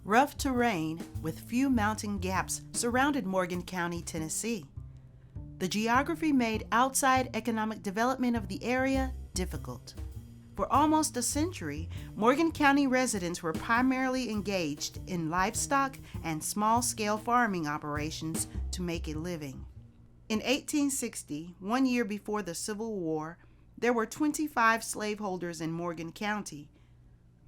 Rough terrain with few mountain gaps surrounded Morgan County, Tennessee. The geography made outside economic development of the area difficult. For almost a century, Morgan County residents were primarily engaged in livestock and small-scale farming operations to make a living. In 1860, 1 year before the Civil War, there were 25 slaveholders in Morgan County.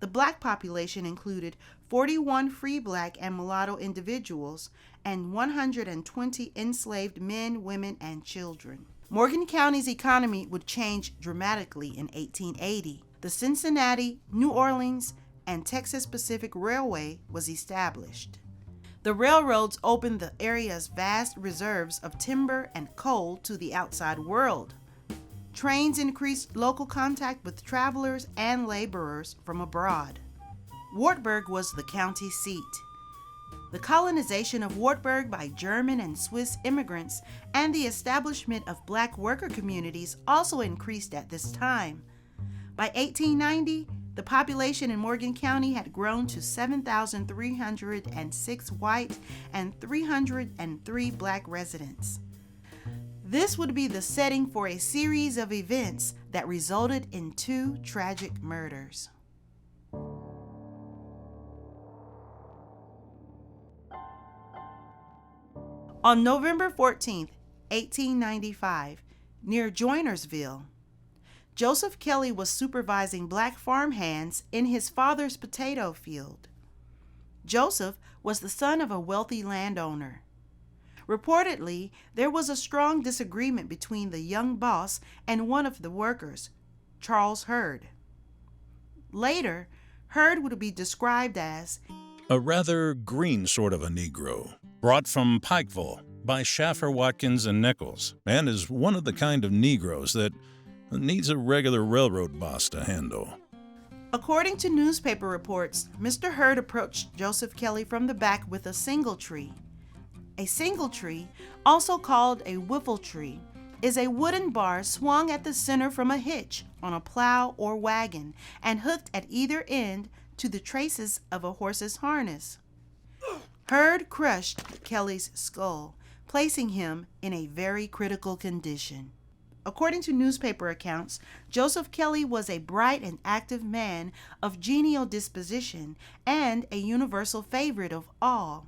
The black population included 41 free black and mulatto individuals and 120 enslaved men, women, and children. Morgan County's economy would change dramatically in 1880. The Cincinnati, New Orleans, and Texas Pacific Railway was established. The railroads opened the area's vast reserves of timber and coal to the outside world. Trains increased local contact with travelers and laborers from abroad. Wartburg was the county seat. The colonization of Wartburg by German and Swiss immigrants and the establishment of black worker communities also increased at this time. By 1890, the population in Morgan County had grown to 7,306 white and 303 black residents. This would be the setting for a series of events that resulted in 2 tragic murders. On November 14, 1895, near Joinersville, Joseph Kelley was supervising black farmhands in his father's potato field. Joseph was the son of a wealthy landowner. Reportedly, there was a strong disagreement between the young boss and one of the workers, Charles Hurd. Later, Hurd would be described as a rather green sort of a Negro, brought from Pikeville by Schaffer, Watkins, and Nichols, and is one of the kind of Negroes that needs a regular railroad boss to handle. According to newspaper reports, Mr. Hurd approached Joseph Kelley from the back with a singletree. A singletree, also called a whiffletree, is a wooden bar swung at the center from a hitch on a plow or wagon and hooked at either end to the traces of a horse's harness. Hurd crushed Kelley's skull, placing him in a very critical condition. According to newspaper accounts, Joseph Kelley was a bright and active man of genial disposition and a universal favorite of all,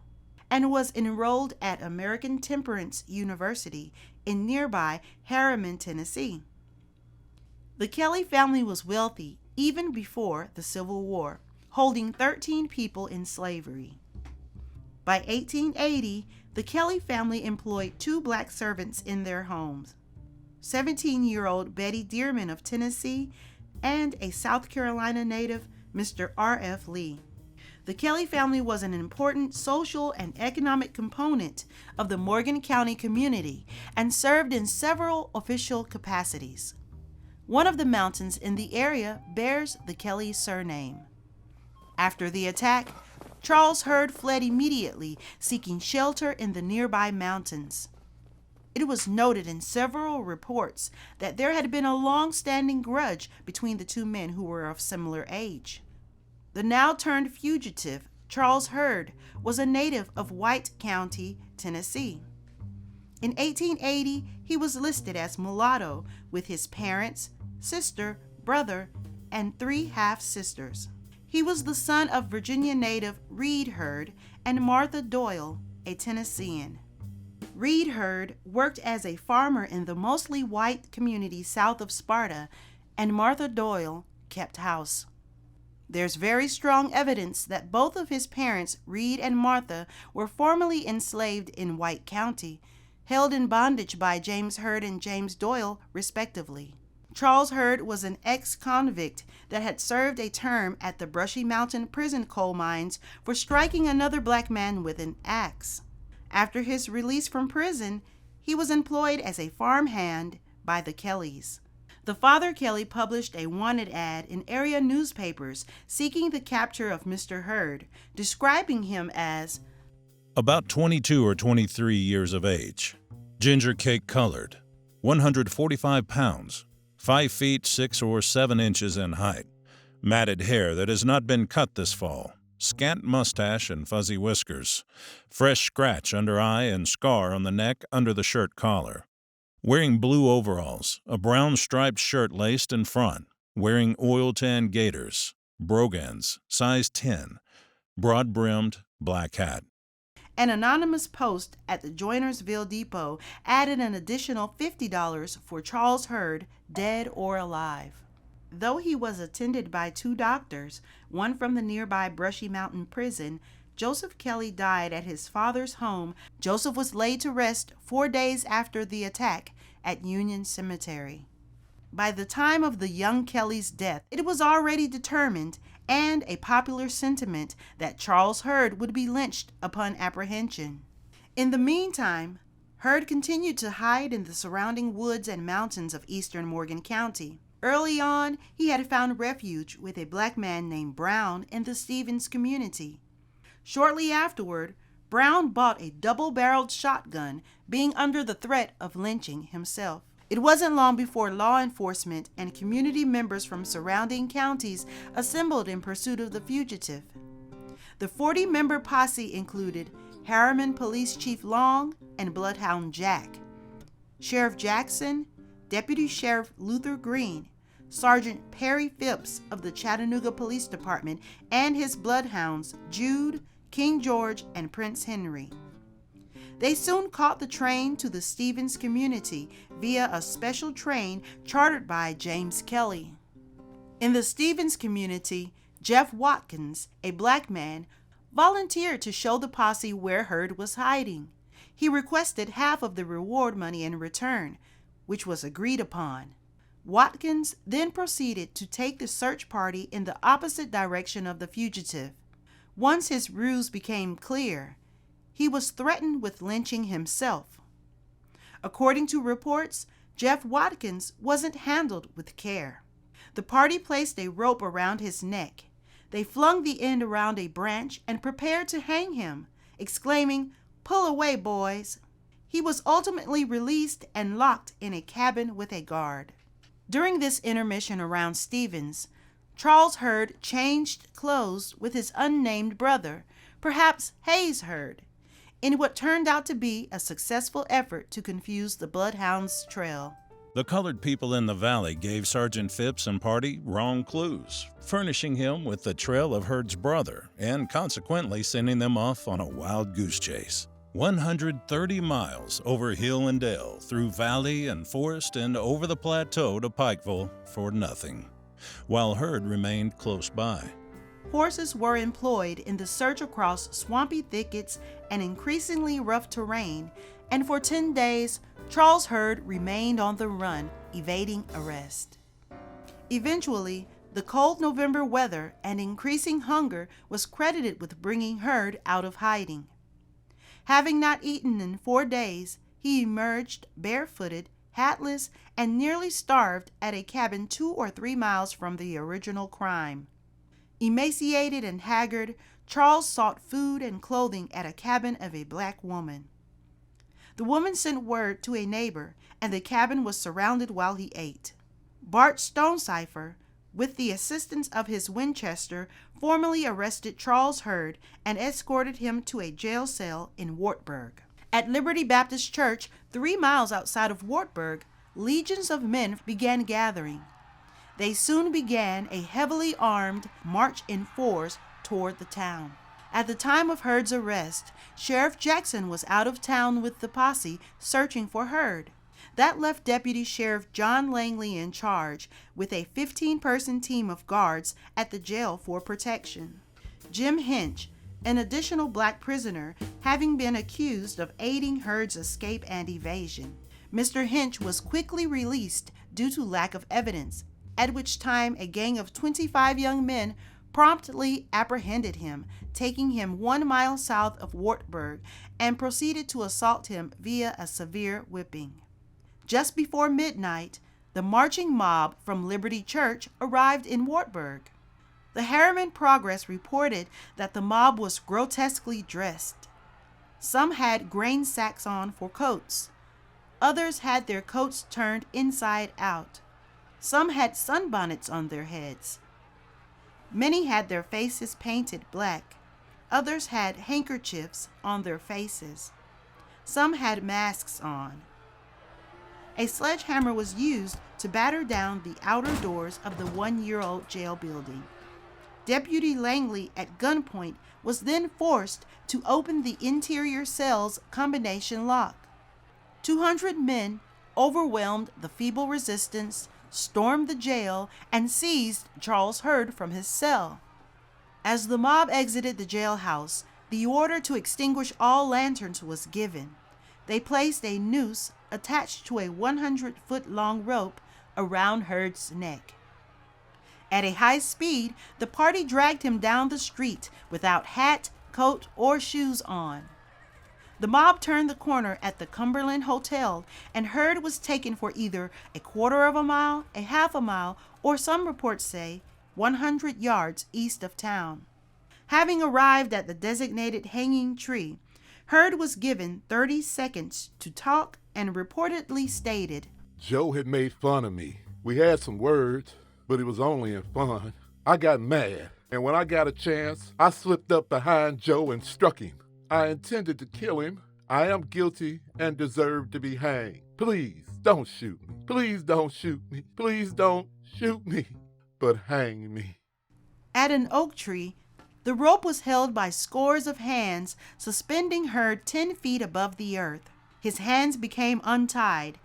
and was enrolled at American Temperance University in nearby Harriman, Tennessee. The Kelley family was wealthy even before the Civil War, holding 13 people in slavery. By 1880, the Kelley family employed 2 black servants in their homes, 17-year-old Betty Dearman of Tennessee and a South Carolina native, Mr. R.F. Lee. The Kelley family was an important social and economic component of the Morgan County community and served in several official capacities. One of the mountains in the area bears the Kelley surname. After the attack, Charles Hurd fled immediately, seeking shelter in the nearby mountains. It was noted in several reports that there had been a long-standing grudge between the 2 men who were of similar age. The now turned fugitive, Charles Hurd, was a native of White County, Tennessee. In 1880, he was listed as mulatto with his parents, sister, brother, and 3 half-sisters. He was the son of Virginia native Reed Hurd and Martha Doyle, a Tennessean. Reed Hurd worked as a farmer in the mostly white community south of Sparta, and Martha Doyle kept house. There's very strong evidence that both of his parents, Reed and Martha, were formerly enslaved in White County, held in bondage by James Hurd and James Doyle, respectively. Charles Hurd was an ex-convict that had served a term at the Brushy Mountain prison coal mines for striking another black man with an axe. After his release from prison, he was employed as a farmhand by the Kelleys. The father Kelley published a wanted ad in area newspapers seeking the capture of Mr. Hurd, describing him as about 22 or 23 years of age, ginger cake colored, 145 pounds, 5 feet 6 or 7 inches in height, matted hair that has not been cut this fall, scant mustache and fuzzy whiskers, fresh scratch under eye and scar on the neck under the shirt collar. Wearing blue overalls, a brown striped shirt laced in front, wearing oil-tan gaiters, brogans, size 10, broad-brimmed black hat. An anonymous post at the Joinersville Depot added an additional $50 for Charles Hurd, dead or alive. Though he was attended by 2 doctors, one from the nearby Brushy Mountain Prison, Joseph Kelley died at his father's home. Joseph was laid to rest 4 days after the attack at Union Cemetery. By the time of the young Kelley's death, it was already determined and a popular sentiment that Charles Hurd would be lynched upon apprehension. In the meantime, Hurd continued to hide in the surrounding woods and mountains of eastern Morgan County. Early on, he had found refuge with a black man named Brown in the Stevens community. Shortly afterward, Brown bought a double-barreled shotgun, being under the threat of lynching himself. It wasn't long before law enforcement and community members from surrounding counties assembled in pursuit of the fugitive. The 40-member posse included Harriman Police Chief Long and Bloodhound Jack, Sheriff Jackson, Deputy Sheriff Luther Green, Sergeant Perry Phipps of the Chattanooga Police Department, and his bloodhounds Jude, King George, and Prince Henry. They soon caught the train to the Stevens community via a special train chartered by James Kelley. In the Stevens community, Jeff Watkins, a black man, volunteered to show the posse where Hurd was hiding. He requested half of the reward money in return, which was agreed upon. Watkins then proceeded to take the search party in the opposite direction of the fugitive. Once his ruse became clear, he was threatened with lynching himself. According to reports, Jeff Watkins wasn't handled with care. The party placed a rope around his neck. They flung the end around a branch and prepared to hang him, exclaiming, "Pull away, boys." He was ultimately released and locked in a cabin with a guard. During this intermission around Stevens, Charles Hurd changed clothes with his unnamed brother, perhaps Hayes Hurd, in what turned out to be a successful effort to confuse the bloodhounds' trail. The colored people in the valley gave Sergeant Phipps and party wrong clues, furnishing him with the trail of Hurd's brother and consequently sending them off on a wild goose chase. 130 miles over hill and dale, through valley and forest and over the plateau to Pikeville for nothing, while Hurd remained close by. Horses were employed in the search across swampy thickets and increasingly rough terrain, and for 10 days, Charles Hurd remained on the run, evading arrest. Eventually, the cold November weather and increasing hunger was credited with bringing Hurd out of hiding. Having not eaten in 4 days, he emerged barefooted, hatless, and nearly starved at a cabin 2 or 3 miles from the original crime. Emaciated and haggard, Charles sought food and clothing at a cabin of a black woman. The woman sent word to a neighbor, and the cabin was surrounded while he ate. Bart Stonecipher, with the assistance of his Winchester, formally arrested Charles Hurd and escorted him to a jail cell in Wartburg. At Liberty Baptist Church, 3 miles outside of Wartburg, legions of men began gathering. They soon began a heavily armed march in force toward the town. At the time of Hurd's arrest, Sheriff Jackson was out of town with the posse searching for Hurd. That left Deputy Sheriff John Langley in charge with a 15-person team of guards at the jail for protection. Jim Hinch, an additional black prisoner, having been accused of aiding Hurd's escape and evasion. Mr. Hinch was quickly released due to lack of evidence, at which time a gang of 25 young men promptly apprehended him, taking him 1 mile south of Wartburg, and proceeded to assault him via a severe whipping. Just before midnight, the marching mob from Liberty Church arrived in Wartburg. The Harriman Progress reported that the mob was grotesquely dressed. Some had grain sacks on for coats. Others had their coats turned inside out. Some had sunbonnets on their heads. Many had their faces painted black. Others had handkerchiefs on their faces. Some had masks on. A sledgehammer was used to batter down the outer doors of the 1-year-old jail building. Deputy Langley, at gunpoint, was then forced to open the interior cell's combination lock. 200 men overwhelmed the feeble resistance, stormed the jail, and seized Charles Hurd from his cell. As the mob exited the jailhouse, the order to extinguish all lanterns was given. They placed a noose attached to a 100-foot-long rope around Hurd's neck. At a high speed, the party dragged him down the street without hat, coat, or shoes on. The mob turned the corner at the Cumberland Hotel, and Hurd was taken for either a quarter of a mile, a half a mile, or some reports say 100 yards east of town. Having arrived at the designated hanging tree, Hurd was given 30 seconds to talk and reportedly stated, "Joe had made fun of me. We had some words, but it was only in fun. I got mad, and when I got a chance, I slipped up behind Joe and struck him. I intended to kill him. I am guilty and deserve to be hanged. Please don't shoot me. Please don't shoot me. Please don't shoot me, but hang me." At an oak tree, the rope was held by scores of hands, suspending Hurd 10 feet above the earth. His hands became untied,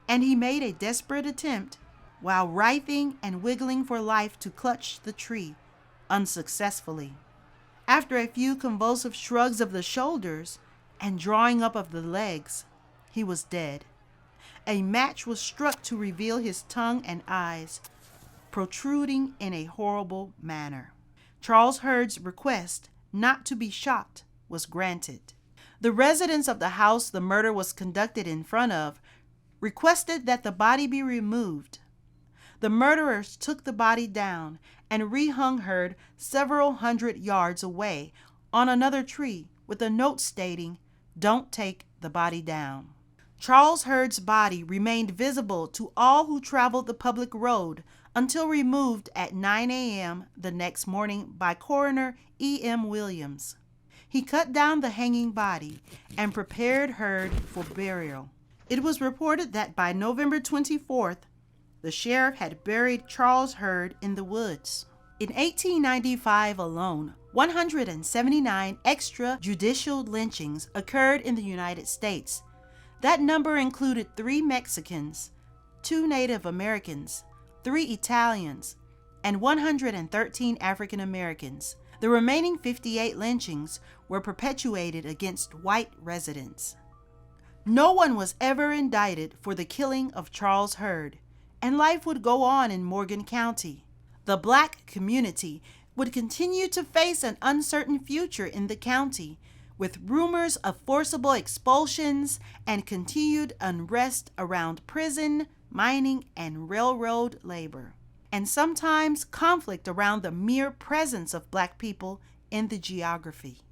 and he made a desperate attempt, while writhing and wiggling for life, to clutch the tree, unsuccessfully. After a few convulsive shrugs of the shoulders and drawing up of the legs, he was dead. A match was struck to reveal his tongue and eyes, protruding in a horrible manner. Charles Hurd's request not to be shot was granted. The residents of the house the murder was conducted in front of requested that the body be removed. The murderers took the body down and rehung Hurd several hundred yards away on another tree with a note stating, "Don't take the body down." Charles Hurd's body remained visible to all who traveled the public road until removed at 9 a.m. the next morning by Coroner E.M. Williams. He cut down the hanging body and prepared Hurd for burial. It was reported that by November 24th, the sheriff had buried Charles Hurd in the woods. In 1895 alone, 179 extrajudicial lynchings occurred in the United States. That number included 3 Mexicans, 2 Native Americans, 3 Italians, and 113 African Americans. The remaining 58 lynchings were perpetuated against white residents. No one was ever indicted for the killing of Charles Hurd, and life would go on in Morgan County. The black community would continue to face an uncertain future in the county, with rumors of forcible expulsions and continued unrest around prison, mining, and railroad labor, and sometimes conflict around the mere presence of black people in the geography.